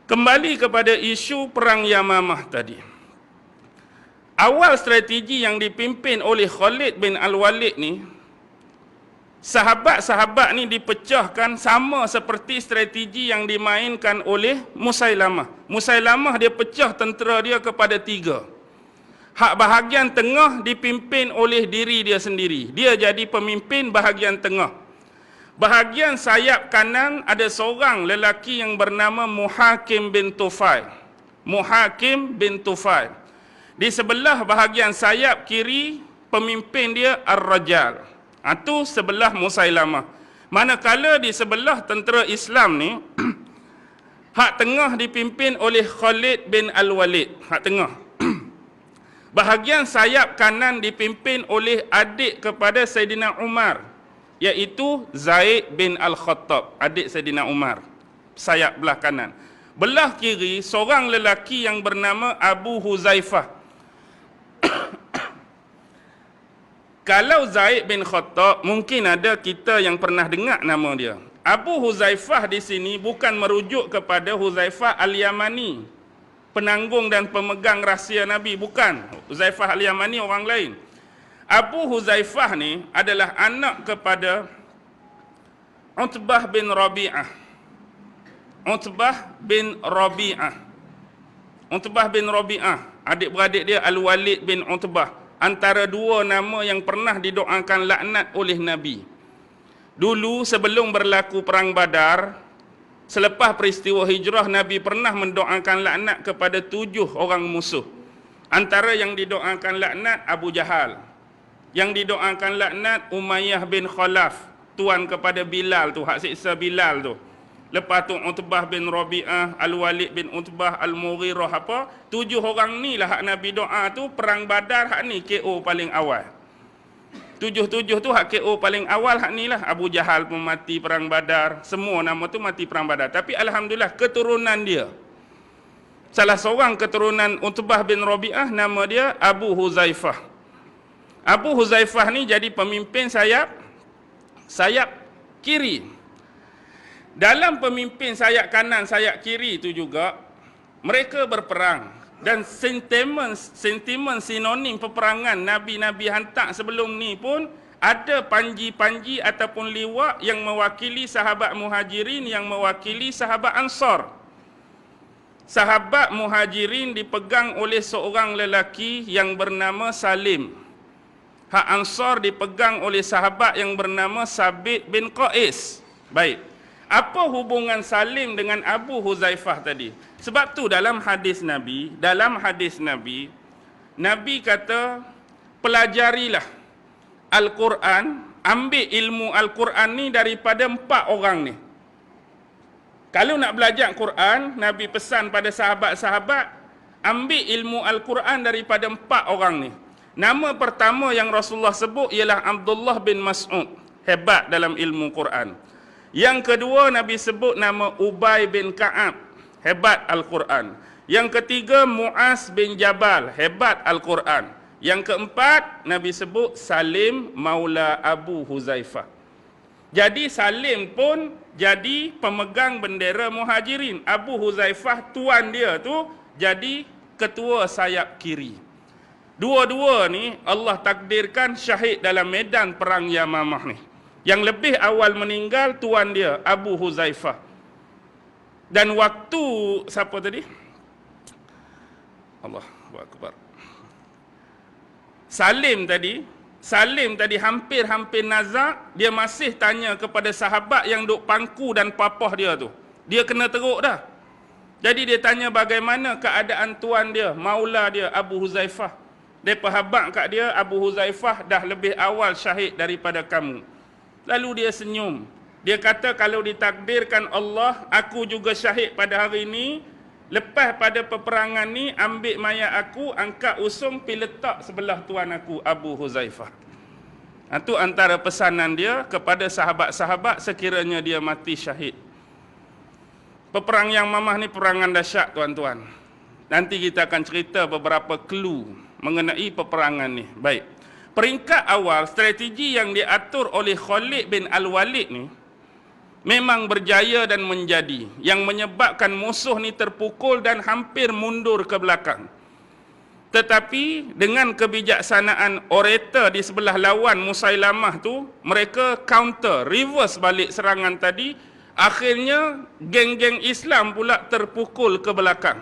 Kembali kepada isu perang Yamamah tadi. Awal strategi yang dipimpin oleh Khalid bin Al-Walid ni, sahabat-sahabat ni dipecahkan sama seperti strategi yang dimainkan oleh Musailamah. Musailamah dia pecah tentera dia kepada 3. Hak bahagian tengah dipimpin oleh diri dia sendiri. Dia jadi pemimpin bahagian tengah. Bahagian sayap kanan ada seorang lelaki yang bernama Muhakim bin Tufail. Muhakim bin Tufail. Di sebelah bahagian sayap kiri, pemimpin dia Ar-Rajal. Itu sebelah Musailamah. Manakala di sebelah tentera Islam ni, hak tengah dipimpin oleh Khalid bin Al-Walid. Hak tengah. Bahagian sayap kanan dipimpin oleh adik kepada Saidina Umar, iaitu Zaid bin Al-Khattab, adik Saidina Umar. Sayap belah kanan. Belah kiri, seorang lelaki yang bernama Abu Huzaifah. Kalau Zaid bin Khattab, mungkin ada kita yang pernah dengar nama dia. Abu Huzaifah di sini bukan merujuk kepada Huzaifah Al-Yamani, penanggung dan pemegang rahsia Nabi. Bukan. Huzaifah Al-Yamani orang lain. Abu Huzaifah ni adalah anak kepada Utbah bin Rabi'ah. Utbah bin Rabi'ah. Utbah bin Rabi'ah. Adik-beradik dia Al-Walid bin Utbah. Antara dua nama yang pernah didoakan laknat oleh Nabi. Dulu sebelum berlaku perang Badar, selepas peristiwa hijrah, Nabi pernah mendoakan laknat kepada 7 orang musuh. Antara yang didoakan laknat Abu Jahal. Yang didoakan laknat Umayyah bin Khalaf, tuan kepada Bilal tu, hak siksa Bilal tu. Lepas tu Utbah bin Rabi'ah, Al-Walid bin Utbah, Al-Mughirah apa. 7 orang ni lah hak Nabi doa tu, perang Badar hak ni KO paling awal. 7 tu hak KO paling awal hak ni lah. Abu Jahal pun mati perang Badar, semua nama tu mati perang Badar. Tapi alhamdulillah keturunan dia, salah seorang keturunan Utbah bin Rabi'ah, nama dia Abu Huzaifah. Abu Huzaifah ni jadi pemimpin sayap kiri. Dalam pemimpin sayap kanan, sayap kiri itu juga, mereka berperang. Dan sentimen sinonim peperangan Nabi-Nabi hantar sebelum ni pun, ada panji-panji ataupun liwak yang mewakili sahabat Muhajirin, yang mewakili sahabat Ansar. Sahabat Muhajirin dipegang oleh seorang lelaki yang bernama Salim. Hak Ansar dipegang oleh sahabat yang bernama Sabit bin Qais. Baik. Apa hubungan Salim dengan Abu Huzaifah tadi? Sebab tu dalam hadis Nabi, Nabi kata, pelajarilah Al-Quran, ambil ilmu Al-Quran ni daripada 4 orang ni. Kalau nak belajar Quran, Nabi pesan pada sahabat-sahabat, ambil ilmu Al-Quran daripada 4 orang ni. Nama pertama yang Rasulullah sebut ialah Abdullah bin Mas'ud, hebat dalam ilmu Quran. Yang kedua, Nabi sebut nama Ubay bin Ka'ab, hebat Al-Quran. Yang ketiga, Mu'az bin Jabal, hebat Al-Quran. Yang keempat, Nabi sebut Salim maula Abu Huzaifah. Jadi Salim pun jadi pemegang bendera Muhajirin. Abu Huzaifah, tuan dia tu, jadi ketua sayap kiri. Dua-dua ni Allah takdirkan syahid dalam medan perang Yamamah ni. Yang lebih awal meninggal tuan dia, Abu Huzaifah. Dan waktu, siapa tadi? Allahu Akbar. Salim tadi hampir nazak, dia masih tanya kepada sahabat yang duk pangku dan papah dia tu. Dia kena teruk dah. Jadi dia tanya bagaimana keadaan tuan dia, maula dia, Abu Huzaifah. Dia habaq kat dia, Abu Huzaifah dah lebih awal syahid daripada kamu. Lalu dia senyum. Dia kata, kalau ditakdirkan Allah, aku juga syahid pada hari ini. Lepas pada peperangan ni, ambil mayat aku, angkat usung, pergi letak sebelah tuan aku, Abu Huzaifah. Itu antara pesanan dia kepada sahabat-sahabat sekiranya dia mati syahid. Peperang Yamamah ni peperangan dahsyat, tuan-tuan. Nanti kita akan cerita beberapa clue mengenai peperangan ni. Baik. Peringkat awal, strategi yang diatur oleh Khalid bin Al-Walid ni, memang berjaya dan menjadi, yang menyebabkan musuh ni terpukul dan hampir mundur ke belakang. Tetapi dengan kebijaksanaan orator di sebelah lawan Musailamah tu, mereka counter, reverse balik serangan tadi. Akhirnya geng-geng Islam pula terpukul ke belakang.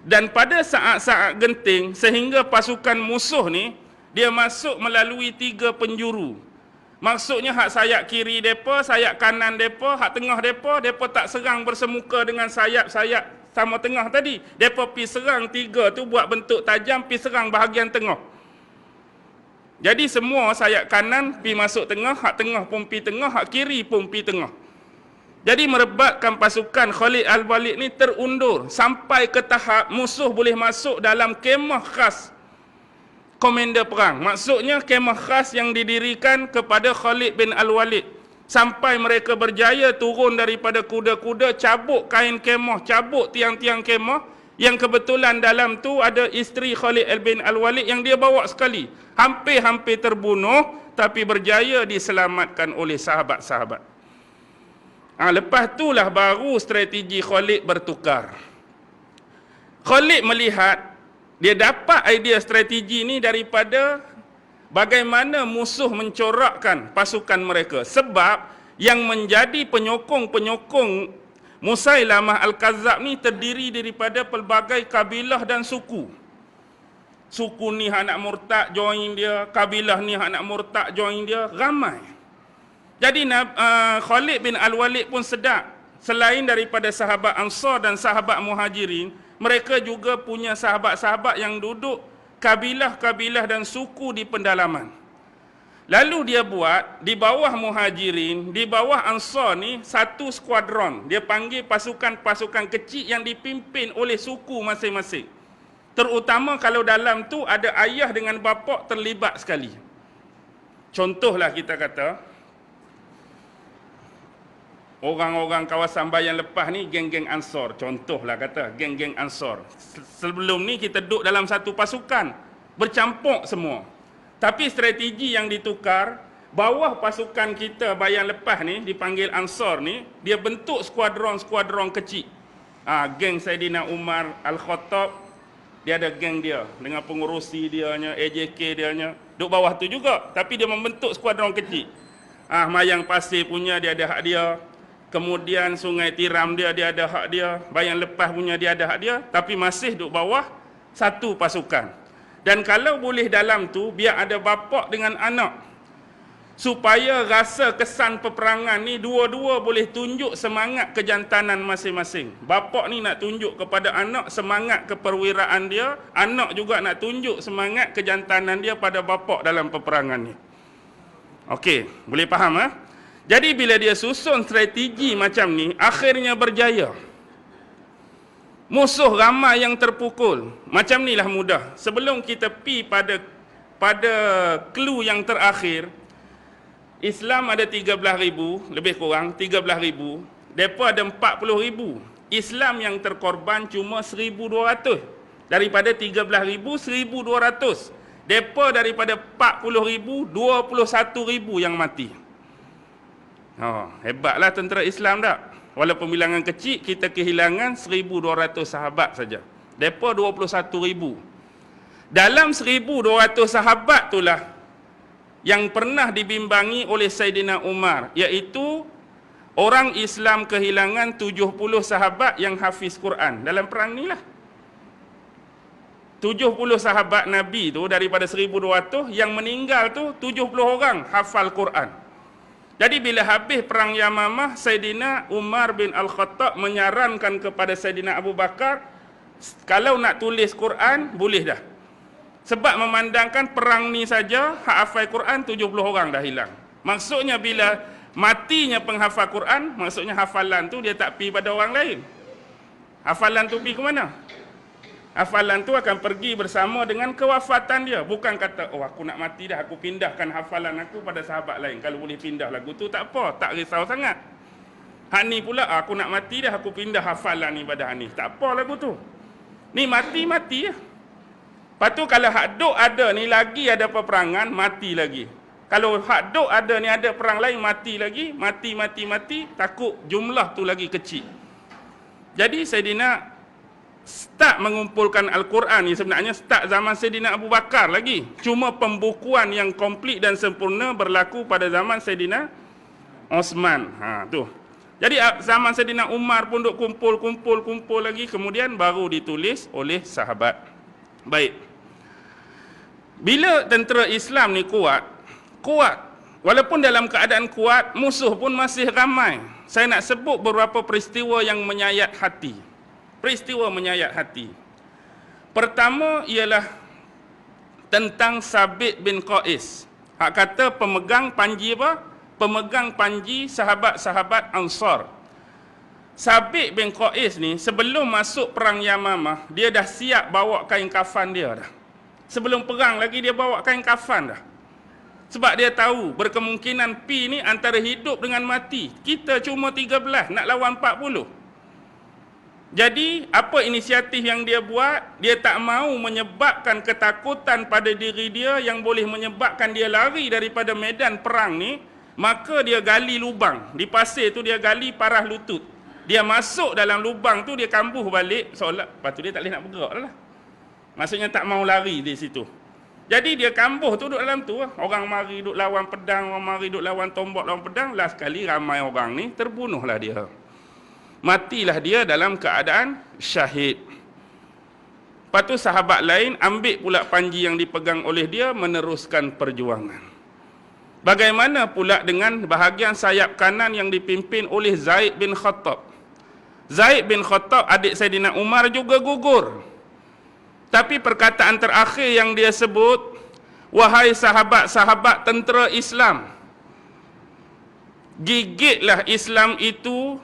Dan pada saat-saat genting, sehingga pasukan musuh ni dia masuk melalui 3 penjuru. Maksudnya hak sayap kiri depa, sayap kanan depa, hak tengah depa tak serang bersemuka dengan sayap-sayap sama tengah tadi. Depa pi serang 3 tu buat bentuk tajam, pi serang bahagian tengah. Jadi semua sayap kanan pi masuk tengah, hak tengah pun pi tengah, hak kiri pun pi tengah. Jadi merebakkan pasukan Khalid Al-Walid ni terundur sampai ke tahap musuh boleh masuk dalam kemah khas komander perang. Maksudnya kemah khas yang didirikan kepada Khalid bin Al-Walid. Sampai mereka berjaya turun daripada kuda-kuda, cabut kain kemah, cabut tiang-tiang kemah, yang kebetulan dalam tu ada isteri Khalid bin Al-Walid yang dia bawa sekali. Hampir-hampir terbunuh, tapi berjaya diselamatkan oleh sahabat-sahabat. Lepas itulah baru strategi Khalid bertukar. Khalid melihat, dia dapat idea strategi ni daripada bagaimana musuh mencorakkan pasukan mereka. Sebab yang menjadi penyokong-penyokong Musailamah Al-Kazzab ni terdiri daripada pelbagai kabilah dan suku. Suku ni hak nak murtad join dia, kabilah ni hak nak murtad join dia, ramai. Jadi Khalid bin Al-Walid pun sedar, selain daripada sahabat Ansar dan sahabat Muhajirin, mereka juga punya sahabat-sahabat yang duduk kabilah-kabilah dan suku di pendalaman. Lalu dia buat di bawah Muhajirin, di bawah Ansar ni satu skuadron. Dia panggil pasukan-pasukan kecil yang dipimpin oleh suku masing-masing. Terutama kalau dalam tu ada ayah dengan bapa terlibat sekali. Contohlah kita kata, orang-orang kawasan Bayan Lepas ni geng-geng Ansar. Contohlah kata, geng-geng Ansar. Sebelum ni kita duduk dalam satu pasukan, bercampur semua. Tapi strategi yang ditukar, bawah pasukan kita Bayan Lepas ni, dipanggil Ansar ni, dia bentuk skuadron-skuadron kecil. Geng Saidina Umar Al-Khattab, dia ada geng dia, dengan pengurusi dianya, AJK dianya, duduk bawah tu juga. Tapi dia membentuk skuadron kecil. Mayang Pasir punya, dia ada hak dia. Kemudian Sungai Tiram dia ada hak dia, Bayan Lepas punya dia ada hak dia, tapi masih duduk bawah satu pasukan. Dan kalau boleh dalam tu, biar ada bapa dengan anak, supaya rasa kesan peperangan ni dua-dua boleh tunjuk semangat kejantanan masing-masing. Bapa ni nak tunjuk kepada anak semangat keperwiraan dia, anak juga nak tunjuk semangat kejantanan dia pada bapa dalam peperangan ni. Okey, boleh faham Jadi bila dia susun strategi macam ni, akhirnya berjaya. Musuh ramai yang terpukul. Macam ni lah mudah. Sebelum kita pi pada clue yang terakhir, Islam ada 13,000, lebih kurang 13,000. Mereka ada 40,000. Islam yang terkorban cuma 1,200. Daripada 13,000, 1,200. Mereka daripada 40,000, 21,000 yang mati. Hebatlah tentera Islam tak? Walaupun bilangan kecil, kita kehilangan 1,200 sahabat saja. Mereka 21,000. Dalam 1,200 sahabat itulah yang pernah dibimbangi oleh Saidina Umar, iaitu orang Islam kehilangan 70 sahabat yang hafiz Quran dalam perang ni lah. 70 sahabat Nabi tu daripada 1,200, yang meninggal tu 70 orang hafal Quran. Jadi bila habis perang Yamamah, Saidina Umar bin Al-Khattab menyarankan kepada Saidina Abu Bakar, kalau nak tulis Quran, boleh dah. Sebab memandangkan perang ni saja, hak hafal Quran 70 orang dah hilang. Maksudnya bila matinya penghafal Quran, maksudnya hafalan tu dia tak pergi pada orang lain. Hafalan tu pergi ke mana? Hafalan tu akan pergi bersama dengan kewafatan dia. Bukan kata, aku nak mati dah, aku pindahkan hafalan aku pada sahabat lain. Kalau boleh pindah lagu tu tak apa, tak risau sangat. Hak ni pula, aku nak mati dah, aku pindah hafalan ni pada hak ni. Tak apa lagu tu. Ni mati-mati lah. Lepas tu kalau hak duk ada ni, lagi ada peperangan, mati lagi. Kalau hak duk ada ni, ada perang lain, mati lagi, mati, takut jumlah tu lagi kecil. Jadi Saidina start mengumpulkan Al-Quran ni sebenarnya start zaman Saidina Abu Bakar lagi. Cuma pembukuan yang komplit dan sempurna berlaku pada zaman Saidina Osman. Tu. Jadi zaman Saidina Umar pun duk kumpul lagi, kemudian baru ditulis oleh sahabat. Baik. Bila tentera Islam ni kuat, walaupun dalam keadaan kuat, musuh pun masih ramai. Saya nak sebut beberapa peristiwa yang menyayat hati. Peristiwa menyayat hati. Pertama ialah tentang Sabit bin Qais. Hak kata pemegang panji apa? Pemegang panji sahabat-sahabat Ansar. Sabit bin Qais ni sebelum masuk perang Yamamah, dia dah siap bawa kain kafan dia dah. Sebelum perang lagi dia bawa kain kafan dah. Sebab dia tahu berkemungkinan pi ni antara hidup dengan mati. Kita cuma 13 nak lawan 40. Jadi apa inisiatif yang dia buat? Dia tak mahu menyebabkan ketakutan pada diri dia yang boleh menyebabkan dia lari daripada medan perang ni. Maka dia gali lubang. Di pasir tu dia gali parah lutut. Dia masuk dalam lubang tu, dia kambuh balik seolah. Lepas tu dia tak boleh nak bergerak lah. Maksudnya tak mahu lari di situ. Jadi dia kambuh tu duduk dalam tu. Orang mari duduk lawan pedang, orang mari duduk lawan tombak, lawan pedang. Last kali ramai orang ni terbunuhlah dia. Matilah dia dalam keadaan syahid. Lepas tu sahabat lain ambil pula panji yang dipegang oleh dia, meneruskan perjuangan. Bagaimana pula dengan bahagian sayap kanan yang dipimpin oleh Zaid bin Khattab? Zaid bin Khattab, adik Saidina Umar, juga gugur. Tapi perkataan terakhir yang dia sebut, wahai sahabat-sahabat tentera Islam, gigitlah Islam itu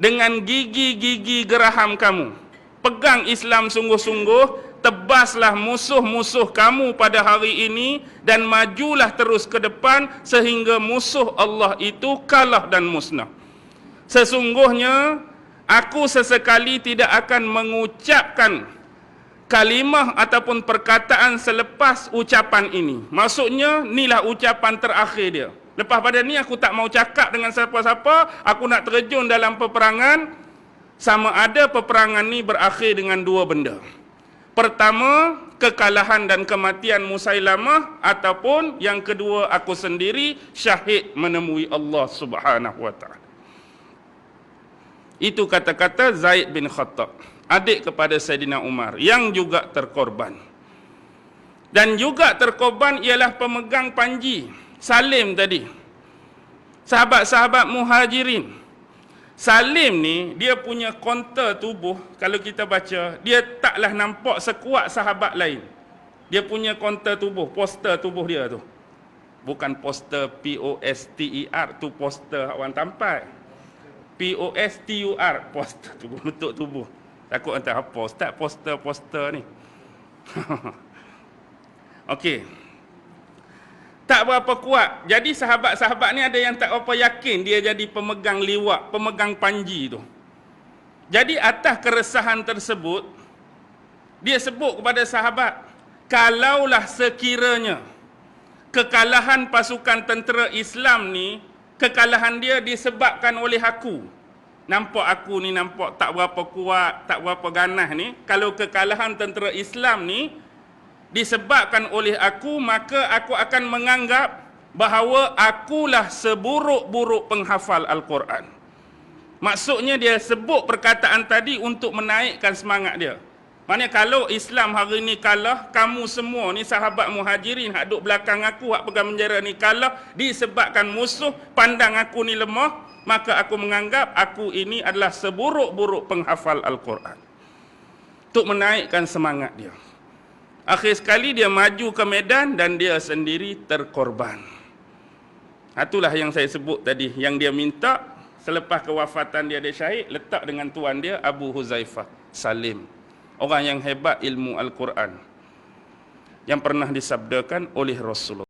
dengan gigi-gigi geraham kamu. Pegang Islam sungguh-sungguh, tebaslah musuh-musuh kamu pada hari ini dan majulah terus ke depan sehingga musuh Allah itu kalah dan musnah. Sesungguhnya aku sesekali tidak akan mengucapkan kalimah ataupun perkataan selepas ucapan ini. Maksudnya inilah ucapan terakhir dia. Lepas pada ni aku tak mau cakap dengan siapa-siapa, aku nak terjun dalam peperangan. Sama ada peperangan ni berakhir dengan dua benda. Pertama, kekalahan dan kematian Musailamah, ataupun yang kedua, aku sendiri syahid menemui Allah Subhanahu wa taala. Itu kata-kata Zaid bin Khattab, adik kepada Saidina Umar, yang juga terkorban. Dan juga terkorban ialah pemegang panji Salim tadi, sahabat-sahabat Muhajirin. Salim ni dia punya kontur tubuh, kalau kita baca, dia taklah nampak sekuat sahabat lain. Dia punya kontur tubuh, poster tubuh dia tu, bukan poster POSTER, tu poster orang tampai. POSTUR, poster tubuh, bentuk tubuh. Takut entah apa ustaz poster ni. Okey. Tak berapa kuat. Jadi sahabat-sahabat ni ada yang tak berapa yakin dia jadi pemegang liwat, pemegang panji tu. Jadi atas keresahan tersebut, dia sebut kepada sahabat, kalaulah sekiranya kekalahan pasukan tentera Islam ni, kekalahan dia disebabkan oleh aku. Nampak aku ni nampak tak berapa kuat, tak berapa ganas ni. Kalau kekalahan tentera Islam ni disebabkan oleh aku, maka aku akan menganggap bahawa akulah seburuk-buruk penghafal Al-Quran. Maksudnya dia sebut perkataan tadi untuk menaikkan semangat dia. Maknanya kalau Islam hari ni kalah, kamu semua ni sahabat Muhajirin hak duduk belakang aku, hak pegang bendera ni kalah disebabkan musuh pandang aku ni lemah, maka aku menganggap aku ini adalah seburuk-buruk penghafal Al-Quran. Untuk menaikkan semangat dia. Akhir sekali dia maju ke medan dan dia sendiri terkorban. Itulah yang saya sebut tadi, yang dia minta selepas kewafatan dia syahid, letak dengan tuan dia Abu Huzaifah Salim, orang yang hebat ilmu Al-Quran, yang pernah disabdakan oleh Rasulullah.